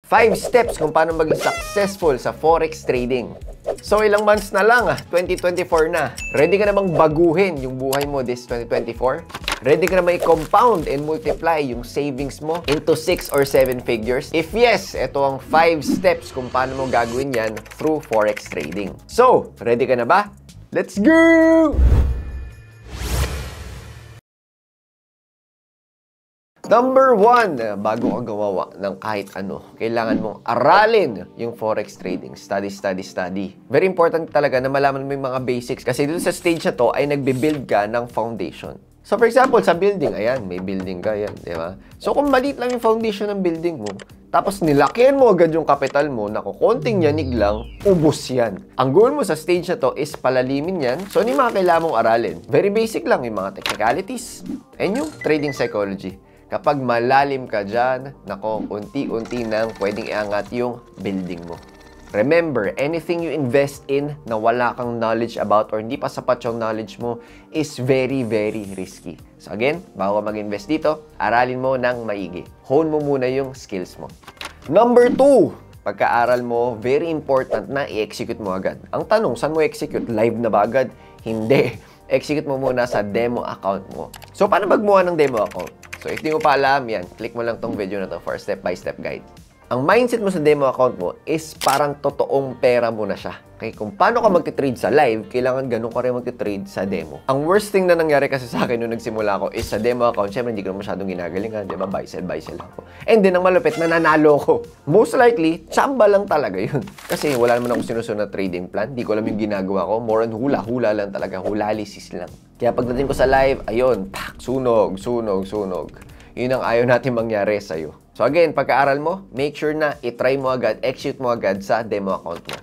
5 steps kung paano maging successful sa forex trading. So ilang months na lang, 2024 na. Ready ka na bang baguhin yung buhay mo this 2024? Ready ka na ba i-compound and multiply yung savings mo into 6 or 7 figures? If yes, ito ang 5 steps kung paano mo gagawin yan through forex trading. So, ready ka na ba? Let's go! Number 1, bago ka gumawa ng kahit ano, kailangan mong aralin yung forex trading. Study, study, study. Very important talaga na malaman mo yung mga basics kasi dito sa stage na to ay nagbe-build ka ng foundation. So for example, sa building, ayan, may building ka yan, di ba? So kung maliit lang yung foundation ng building mo, tapos nilakihan mo agad yung capital mo, naku, konting yanig lang, ubos yan. Ang goal mo sa stage na to is palalimin yan. So ano yung mga kailangan mong aralin? Very basic lang yung mga technicalities and yung trading psychology. Kapag malalim ka dyan, nako, unti-unti nang pwedeng iangat yung building mo. Remember, anything you invest in na wala kang knowledge about or hindi pa sapat yung knowledge mo is very, very risky. So again, bago ka mag-invest dito, aralin mo ng maigi. Hone mo muna yung skills mo. Number 2, pagka-aral mo, very important na i-execute mo agad. Ang tanong, saan mo execute? Live na ba agad? Hindi. Execute mo muna sa demo account mo. So, paano magmuha ng demo account? So, if di mo pa alam yan, click mo lang tong video na to for step-by-step guide. Ang mindset mo sa demo account mo is parang totoong pera mo na siya. Okay, kung paano ka magtitrade sa live, kailangan ganun ka rin magtitrade sa demo. Ang worst thing na nangyari kasi sa akin nung nagsimula ako is sa demo account, syempre hindi ko masyadong ginagalingan, di ba? Buy sell lang ako. And then, ang malupit, nananalo ko. Most likely, tsamba lang talaga yun. Kasi wala naman ako sinusunod na trading plan. Di ko alam yung ginagawa ko. More on hula lang talaga. Hulalisis lang. Kaya pagdating ko sa live, ayun, pak, sunog. Yun ang ayaw natin mangyari sa'yo. So again, pagka-aral mo, make sure na i-try mo agad, execute mo agad sa demo account mo.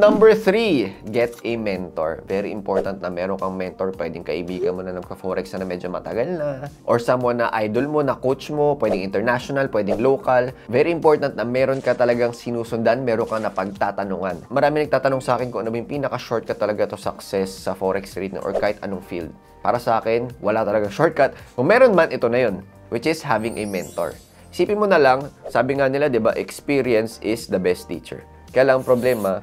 Number 3, get a mentor. Very important na meron kang mentor. Pwedeng kaibigan mo na nagka-forex na medyo matagal na. Or someone na idol mo, na coach mo. Pwedeng international, pwedeng local. Very important na meron ka talagang sinusundan, meron kang napagtatanungan. Marami nagtatanong sa akin kung ano yung pinaka-shortcut talaga to success sa forex trading or kahit anong field. Para sa akin, wala talagang shortcut. Kung meron man, ito na yun, which is having a mentor. Isipin mo na lang, sabi nga nila, di ba, experience is the best teacher. Kaya lang problema,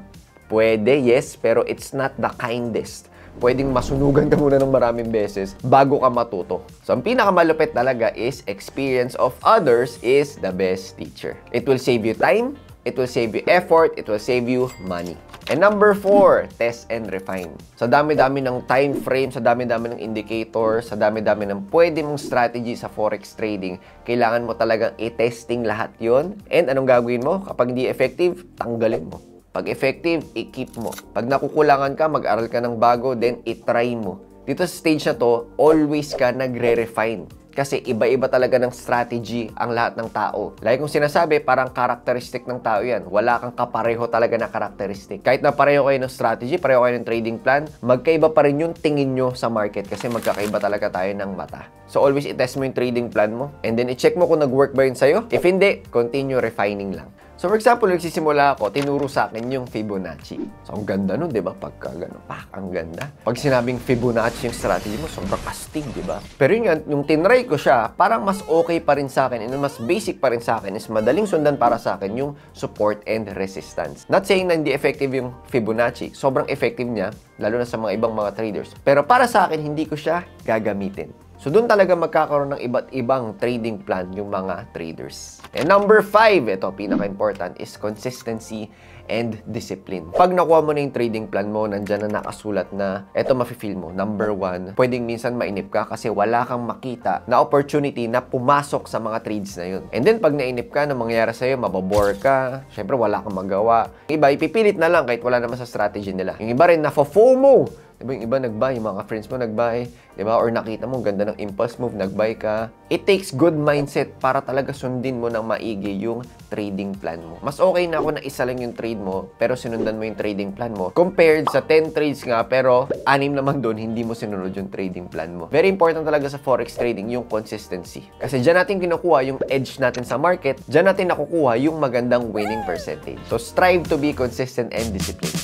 pwede, yes, pero it's not the kindest. Pwedeng masunugan ka muna ng maraming beses bago ka matuto. So, ang pinakamalupit talaga is experience of others is the best teacher. It will save you time, it will save you effort, it will save you money. And number 4, test and refine. Sa dami-dami ng time frame, sa dami-dami ng indicator, sa dami-dami ng pwede mong strategy sa forex trading, kailangan mo talagang i-testing lahat yon. And anong gagawin mo? Kapag hindi effective, tanggalin mo. Pag effective, i-keep mo. Pag nakukulangan ka, mag-aral ka ng bago, then i-try mo. Dito sa stage na to, always ka nagre-refine. Kasi iba-iba talaga ng strategy ang lahat ng tao. Like kung sinasabi, parang characteristic ng tao yan. Wala kang kapareho talaga na characteristic. Kahit na pareho kayo ng strategy, pareho kayo ng trading plan, magkaiba pa rin yung tingin nyo sa market kasi magkakaiba talaga tayo ng mata. So always i-test mo yung trading plan mo and then i-check mo kung nag-work ba yun sa'yo. If hindi, continue refining lang. So for example, nagsisimula ako, tinuro sa akin yung Fibonacci. So ang ganda nun, di ba? Pagka gano'n, ang ganda. Pag sinabing Fibonacci yung strategy mo, sobrang astig, di ba? Pero yun, yung tinry ko siya, parang mas okay pa rin sa akin and mas basic pa rin sa akin is madaling sundan para sa akin yung support and resistance. Not saying na hindi effective yung Fibonacci. Sobrang effective niya, lalo na sa mga ibang mga traders. Pero para sa akin, hindi ko siya gagamitin. So, doon talaga magkakaroon ng iba't ibang trading plan yung mga traders. And number 5, ito, pinaka-important, is consistency and discipline. Pag nakuha mo na yung trading plan mo, nandyan na nakasulat na, ito mafe-feel mo. Number 1, pwedeng minsan mainip ka kasi wala kang makita na opportunity na pumasok sa mga trades na yun. And then, pag nainip ka, na mangyayari sa'yo, mababore ka, syempre wala kang magawa. Yung iba, ipipilit na lang kahit wala naman sa strategy nila. Yung iba rin, na-FOMO. Diba yung iba nag-buy, yung mga friends mo nag-buy, diba? Or nakita mo, ganda ng impulse move, nag-buy ka. It takes good mindset para talaga sundin mo ng maigi yung trading plan mo. Mas okay na ako na isa lang yung trade mo, pero sinundan mo yung trading plan mo. Compared sa 10 trades nga, pero 6 naman doon, hindi mo sinunod yung trading plan mo. Very important talaga sa forex trading yung consistency. Kasi dyan natin kinukuha yung edge natin sa market, dyan natin nakukuha yung magandang winning percentage. So strive to be consistent and disciplined.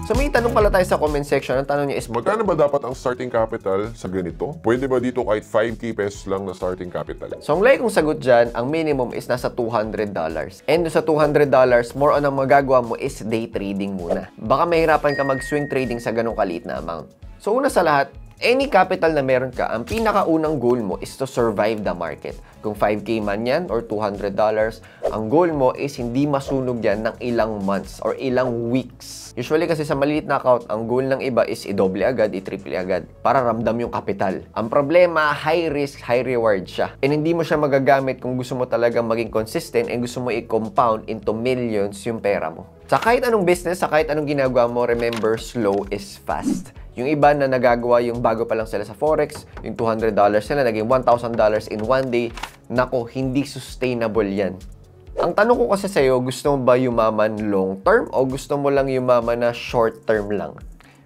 So may tanong pala tayo sa comment section. Ang tanong niya is, Magkano ba dapat ang starting capital sa ganito? Pwede ba dito kahit 5K pesos lang na starting capital? so ang lagi kong sagot dyan, ang minimum is nasa $200. And sa $200, more on ang magagawa mo is day trading muna. Baka mahirapan ka mag-swing trading sa ganong kaliit na amount. So una sa lahat, any capital na meron ka, ang pinakaunang goal mo is to survive the market. Kung 5K man yan or $200, ang goal mo is hindi masunog yan ng ilang months or ilang weeks. Usually kasi sa maliit na account, ang goal ng iba is i-double agad, i-triple agad para ramdam yung capital. Ang problema, high risk, high reward siya. And hindi mo siya magagamit kung gusto mo talagang maging consistent and gusto mo i-compound into millions yung pera mo. Sa kahit anong business, sa kahit anong ginagawa mo, remember, slow is fast. Yung iba na nagagawa yung bago pa lang sila sa Forex, yung $200 nila, naging $1,000 in one day, nako, hindi sustainable yan. Ang tanong ko kasi sa'yo, gusto mo ba yumaman long term o gusto mo lang yumaman na short term lang?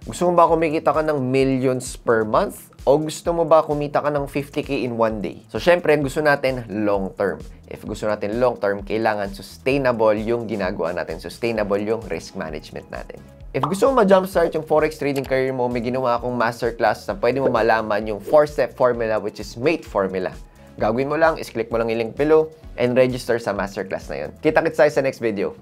Gusto mo ba kumikita ka ng millions per month? O gusto mo ba kumita ka ng 50K in one day? So, syempre, gusto natin long term. If gusto natin long term, kailangan sustainable yung ginagawa natin. Sustainable yung risk management natin. If gusto mo ma-jumpstart yung Forex trading career mo, may ginawa akong masterclass na pwede mo malaman yung 4-step formula, which is MATE formula. Gagawin mo lang is click mo lang yung link below and register sa masterclass na yun. Kita-kits tayo sa next video.